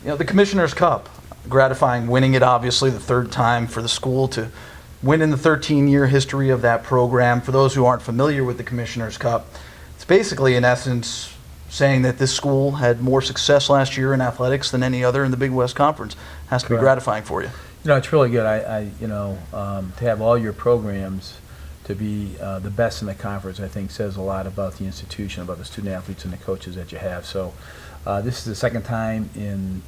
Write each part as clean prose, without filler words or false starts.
The Commissioner's Cup, gratifying winning it, obviously the third time for the school to win in the 13-year history of that program. For those who aren't familiar with the Commissioner's Cup, it's basically, in essence, saying that this school had more success last year in athletics than any other in the Big West Conference. Has to be gratifying for you. It's really good. To have all your programs to be the best in the conference, I think says a lot about the institution, about the student athletes and the coaches that you have. So this is the second time in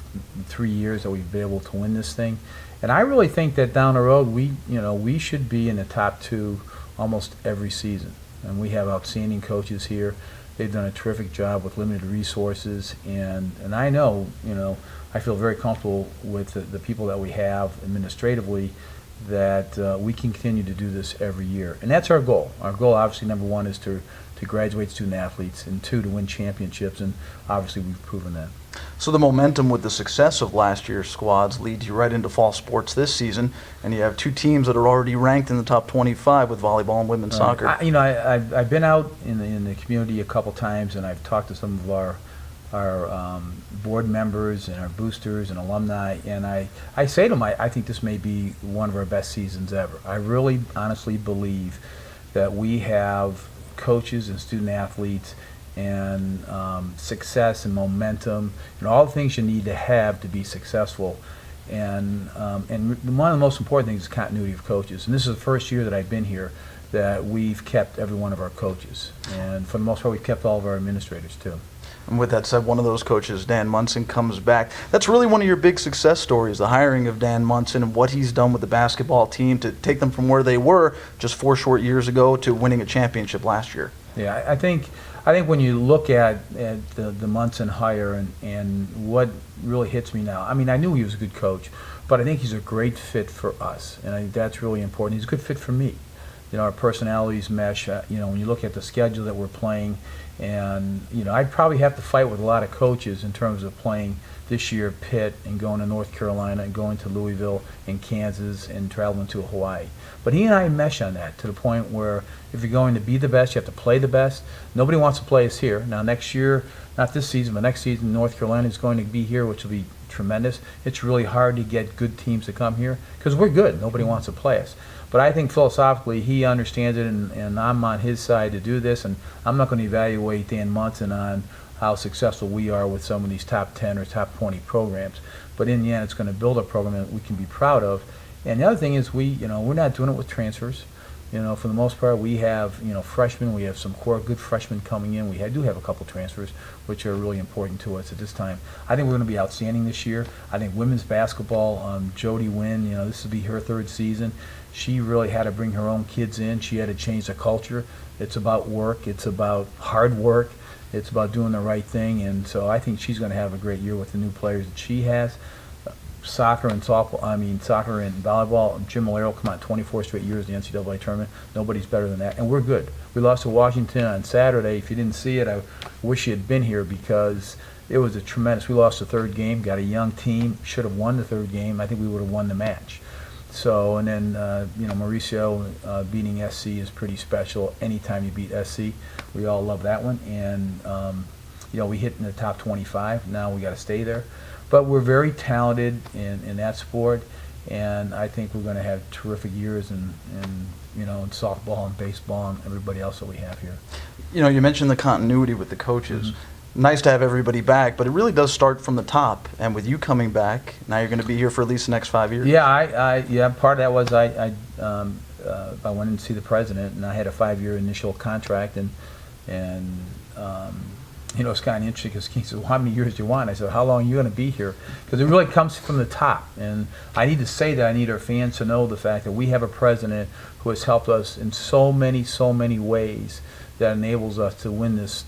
3 years that we've been able to win this thing. And I really think that down the road, we should be in the top 2 almost every season. And we have outstanding coaches here. They've done a terrific job with limited resources. And I know, I feel very comfortable with the people that we have administratively, that we can continue to do this every year. And that's our goal. Our goal, obviously, number 1 is to graduate student athletes, and 2, to win championships, and obviously we've proven that. So the momentum with the success of last year's squads leads you right into fall sports this season, and you have 2 teams that are already ranked in the top 25 with volleyball and women's soccer. I've been out in the community a couple times, and I've talked to some of our board members and our boosters and alumni, and I say to them, I think this may be one of our best seasons ever. I really honestly believe that we have coaches and student athletes and success and momentum and all the things you need to have to be successful. And one of the most important things is continuity of coaches. And this is the first year that I've been here that we've kept every one of our coaches. And for the most part, we've kept all of our administrators too. And with that said, one of those coaches, Dan Monson, comes back. That's really one of your big success stories, the hiring of Dan Monson and what he's done with the basketball team to take them from where they were just 4 short years ago to winning a championship last year. Yeah, I think when you look at the Monson hire and what really hits me now, I mean, I knew he was a good coach, but I think he's a great fit for us, and I think that's really important. He's a good fit for me. Our personalities mesh. When you look at the schedule that we're playing, and I'd probably have to fight with a lot of coaches in terms of playing this year Pitt and going to North Carolina and going to Louisville and Kansas and traveling to Hawaii. But he and I mesh on that to the point where if you're going to be the best, you have to play the best. Nobody wants to play us here. Now next year, not this season, but next season, North Carolina is going to be here, which will be tremendous. It's really hard to get good teams to come here because we're good. Nobody wants to play us. But I think philosophically he understands it, and I'm on his side to do this, and I'm not going to evaluate Dan Monson on how successful we are with some of these top 10 or top 20 programs. But in the end, it's going to build a program that we can be proud of. And the other thing is we're not doing it with transfers. For the most part, we have freshmen. We have some core good freshmen coming in. We do have a couple transfers, which are really important to us at this time. I think we're going to be outstanding this year. I think women's basketball, Jody Wynn, this will be her 3rd season. She really had to bring her own kids in. She had to change the culture. It's about work. It's about hard work. It's about doing the right thing. And so I think she's going to have a great year with the new players that she has. Soccer and volleyball, Jim Malero come out 24 straight years in the NCAA tournament. Nobody's better than that, and we're good. We lost to Washington on Saturday. If you didn't see it, I wish you had been here because it was a tremendous. We lost the 3rd game, got a young team, should have won the 3rd game. I think we would have won the match. So, and then Mauricio beating SC is pretty special. Anytime you beat SC, we all love that one. And we hit in the top 25. Now we got to stay there. But we're very talented in that sport, and I think we're going to have terrific years in softball and baseball and everybody else that we have here. You mentioned the continuity with the coaches. Mm-hmm. Nice to have everybody back, but it really does start from the top. And with you coming back, now you're going to be here for at least the next 5 years. Yeah, part of that was I went in to see the president, and I had a 5-year initial contract, and it's kind of interesting because he said, well, how many years do you want? I said, how long are you going to be here? Because it really comes from the top. And I need to say that. I need our fans to know the fact that we have a president who has helped us in so many ways that enables us to win this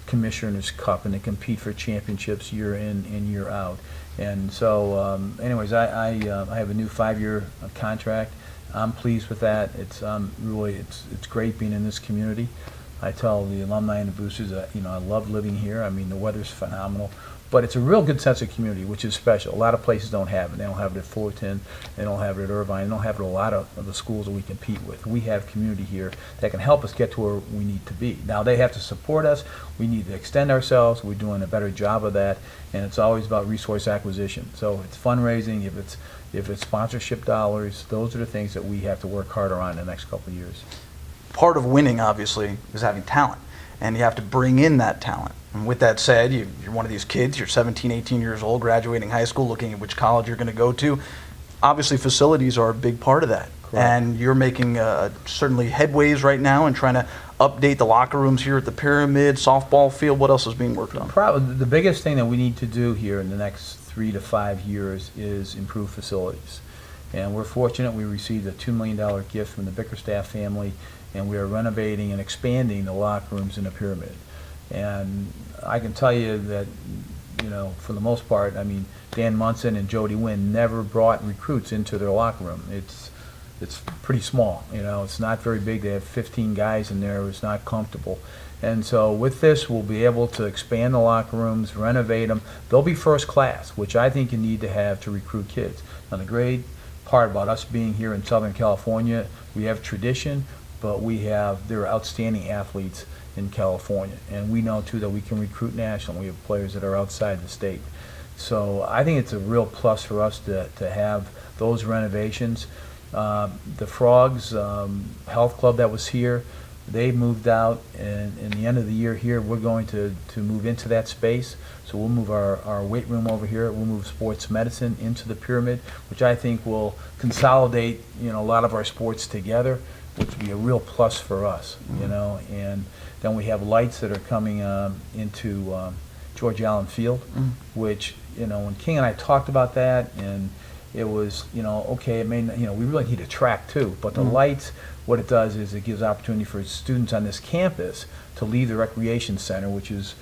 Commissioner's Cup and to compete for championships year in and year out. And so, anyways, I have a new 5-year contract. I'm pleased with that. It's it's great being in this community. I tell the alumni and the boosters that I love living here. I mean, the weather's phenomenal. But it's a real good sense of community, which is special. A lot of places don't have it. They don't have it at Fullerton, they don't have it at Irvine, they don't have it at a lot of the schools that we compete with. We have community here that can help us get to where we need to be. Now, they have to support us. We need to extend ourselves. We're doing a better job of that, and it's always about resource acquisition. So it's fundraising, if it's sponsorship dollars, those are the things that we have to work harder on in the next couple of years. Part of winning, obviously, is having talent, and you have to bring in that talent. And with that said, you're one of these kids, you're 17, 18 years old, graduating high school, looking at which college you're going to go to. Obviously, facilities are a big part of that. Correct. And you're making certainly headways right now and trying to update the locker rooms here at the Pyramid, softball field. What else is being worked on? Probably the biggest thing that we need to do here in the next 3 to 5 years is improve facilities. And we're fortunate we received a $2 million gift from the Bickerstaff family, and we are renovating and expanding the locker rooms in the Pyramid. And I can tell you that, for the most part, I mean, Dan Monson and Jody Wynn never brought recruits into their locker room. It's pretty small, it's not very big. They have 15 guys in there. It's not comfortable. And so with this, we'll be able to expand the locker rooms, renovate them. They'll be first class, which I think you need to have to recruit kids. Now, the great part about us being here in Southern California, we have tradition, but there are outstanding athletes in California. And we know, too, that we can recruit nationally. We have players that are outside the state. So I think it's a real plus for us to have those renovations. The Frogs Health Club that was here, they moved out, and in the end of the year here, we're going to move into that space. So we'll move our weight room over here. We'll move sports medicine into the Pyramid, which I think will consolidate, a lot of our sports together, which will be a real plus for us, And then we have lights that are coming into George Allen Field, which, when King and I talked about that, and it was, okay, it may, we really need a track too, but the lights, what it does is it gives opportunity for students on this campus to leave the recreation center, which is,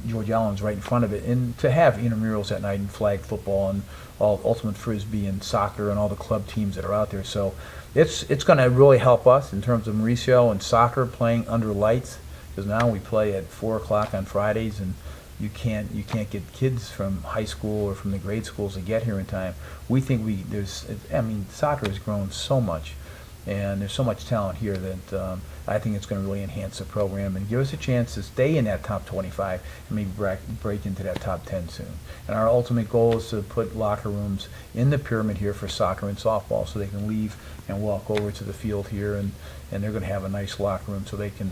George Allen's right in front of it, and to have intramurals at night and flag football and all ultimate frisbee and soccer and all the club teams that are out there. So it's going to really help us in terms of Mauricio and soccer playing under lights, because now we play at 4 o'clock on Fridays, and you can't get kids from high school or from the grade schools to get here in time. We think soccer has grown so much, and there's so much talent here that I think it's going to really enhance the program and give us a chance to stay in that top 25 and maybe break into that top 10 soon. And our ultimate goal is to put locker rooms in the Pyramid here for soccer and softball, so they can leave and walk over to the field here, and they're going to have a nice locker room so they can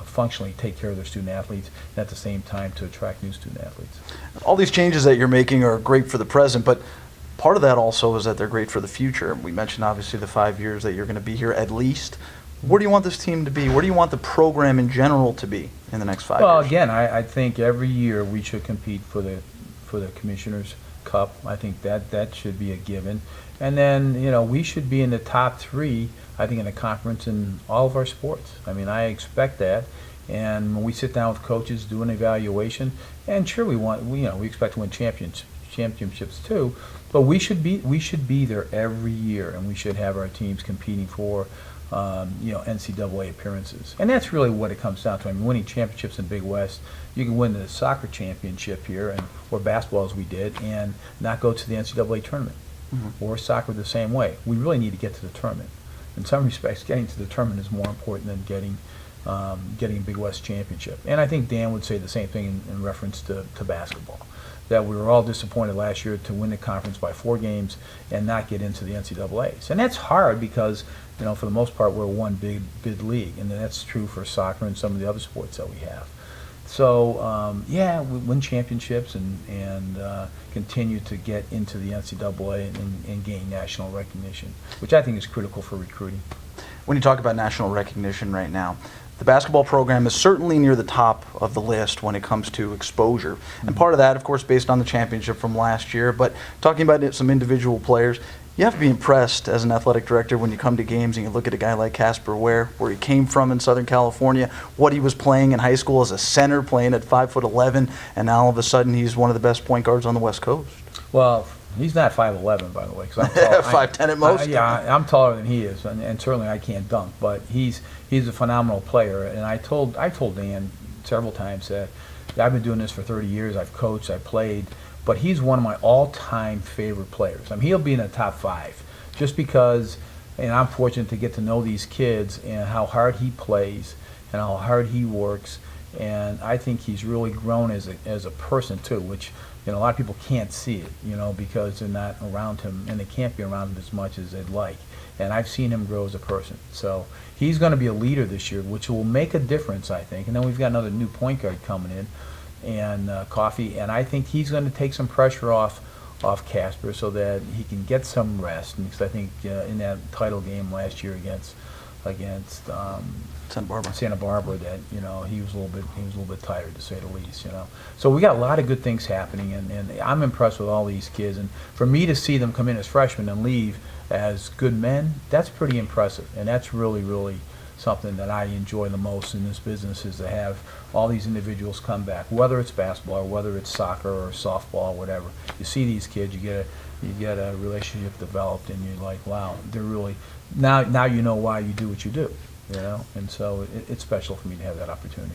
functionally take care of their student athletes, and at the same time to attract new student athletes. All these changes that you're making are great for the present, but part of that also is that they're great for the future. We mentioned obviously the 5 years that you're going to be here at least. Where do you want this team to be? Where do you want the program in general to be in the next 5 years? Well, again, I think every year we should compete for the Commissioner's Cup. I think that should be a given. And then, we should be in the top 3, I think, in the conference in all of our sports. I mean, I expect that. And when we sit down with coaches, do an evaluation, and sure, we expect to win championships too, but we should be there every year, and we should have our teams competing for NCAA appearances. And that's really what it comes down to. I mean, winning championships in Big West, you can win the soccer championship here, or basketball as we did, and not go to the NCAA tournament. Or soccer the same way. We really need to get to the tournament. In some respects, getting to the tournament is more important than getting a Big West championship. And I think Dan would say the same thing in reference to basketball, that we were all disappointed last year to win the conference by 4 games and not get into the NCAAs. And that's hard because, for the most part, we're one big league, and that's true for soccer and some of the other sports that we have. So, we win championships and continue to get into the NCAA and gain national recognition, which I think is critical for recruiting. When you talk about national recognition right now, the basketball program is certainly near the top of the list when it comes to exposure. And part of that, of course, based on the championship from last year. But talking about some individual players, you have to be impressed as an athletic director when you come to games and you look at a guy like Casper Ware, where he came from in Southern California, what he was playing in high school as a center, playing at 5'11", and now all of a sudden he's one of the best point guards on the West Coast. Well, he's not 5'11", by the way, because I'm tall. 5'10" at most. I'm taller than he is, and certainly I can't dunk. But he's a phenomenal player, and I told Dan several times that I've been doing this for 30 years. I've coached, I played, but he's one of my all-time favorite players. I mean, he'll be in the top 5 just because, and I'm fortunate to get to know these kids and how hard he plays and how hard he works. And I think he's really grown as a person too, which, you know, a lot of people can't see it, you know, because they're not around him and they can't be around him as much as they'd like. And I've seen him grow as a person. So he's going to be a leader this year, which will make a difference, I think. And then we've got another new point guard coming in, and Coffey, and I think he's going to take some pressure off Casper so that he can get some rest. And because I think in that title game last year against Santa Barbara, that, you know, he was a little bit tired, to say the least, you know. So we got a lot of good things happening, and I'm impressed with all these kids. And for me to see them come in as freshmen and leave as good men, that's pretty impressive, and that's really, really something that I enjoy the most in this business, is to have all these individuals come back, whether it's basketball or whether it's soccer or softball or whatever. You see these kids, you get a relationship developed, and you're like, wow, they're really, now you know why you do what you do, you know. And so it's special for me to have that opportunity.